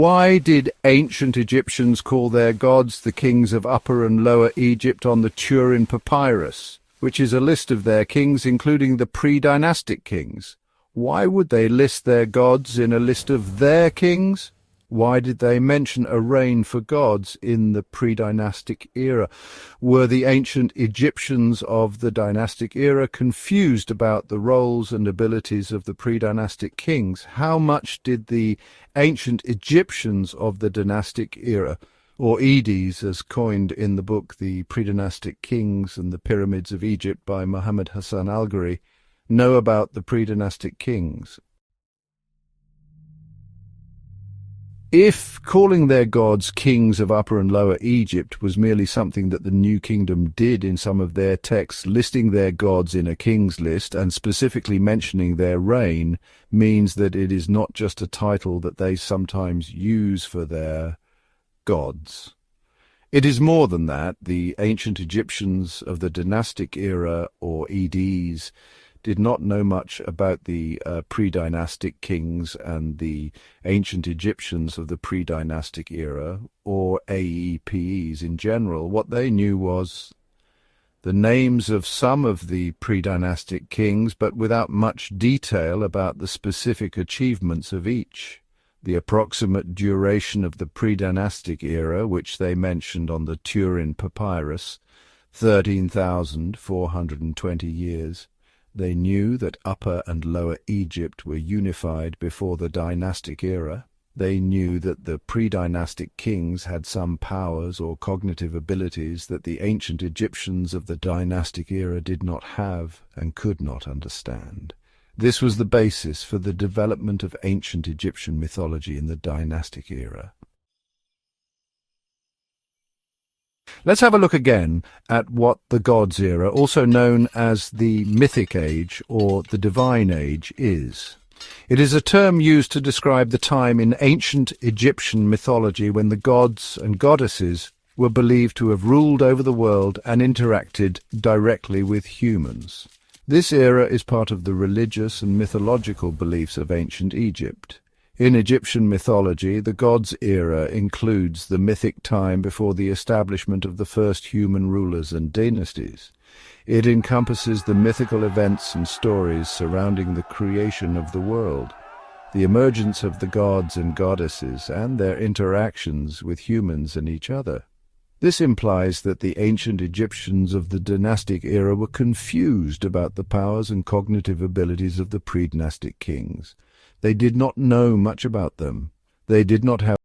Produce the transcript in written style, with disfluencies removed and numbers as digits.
Why did ancient Egyptians call their gods the kings of Upper and Lower Egypt on the Turin Papyrus, which is a list of their kings including the pre-dynastic kings? Why would they list their gods in a list of their kings? Why did they mention a reign for gods in the pre-dynastic era? Were the ancient Egyptians of the dynastic era confused about the roles and abilities of the pre-dynastic kings? How much did the ancient Egyptians of the dynastic era, or Edis as coined in the book The Pre-dynastic Kings and the Pyramids of Egypt by Muhammad Hassan al-Ghuri, know about the pre-dynastic kings? If calling their gods kings of Upper and Lower Egypt was merely something that the New Kingdom did in some of their texts, listing their gods in a king's list and specifically mentioning their reign means that it is not just a title that they sometimes use for their gods. It is more than that. The ancient Egyptians of the dynastic era, or Edis, did not know much about the pre-dynastic kings and the ancient Egyptians of the pre-dynastic era, or AEPEs in general. What they knew was the names of some of the pre-dynastic kings, but without much detail about the specific achievements of each. The approximate duration of the pre-dynastic era, which they mentioned on the Turin Papyrus, 13,420 years. They knew that Upper and Lower Egypt were unified before the dynastic era. They knew that the pre-dynastic kings had some powers or cognitive abilities that the ancient Egyptians of the dynastic era did not have and could not understand. This was the basis for the development of ancient Egyptian mythology in the dynastic era. Let's have a look again at what the Gods era, also known as the Mythic Age or the Divine Age, is. It is a term used to describe the time in ancient Egyptian mythology when the gods and goddesses were believed to have ruled over the world and interacted directly with humans. This era is part of the religious and mythological beliefs of ancient Egypt. In Egyptian mythology, the gods' era includes the mythic time before the establishment of the first human rulers and dynasties. It encompasses the mythical events and stories surrounding the creation of the world, the emergence of the gods and goddesses, and their interactions with humans and each other. This implies that the ancient Egyptians of the dynastic era were confused about the powers and cognitive abilities of the pre-dynastic kings. They did not know much about them. They did not have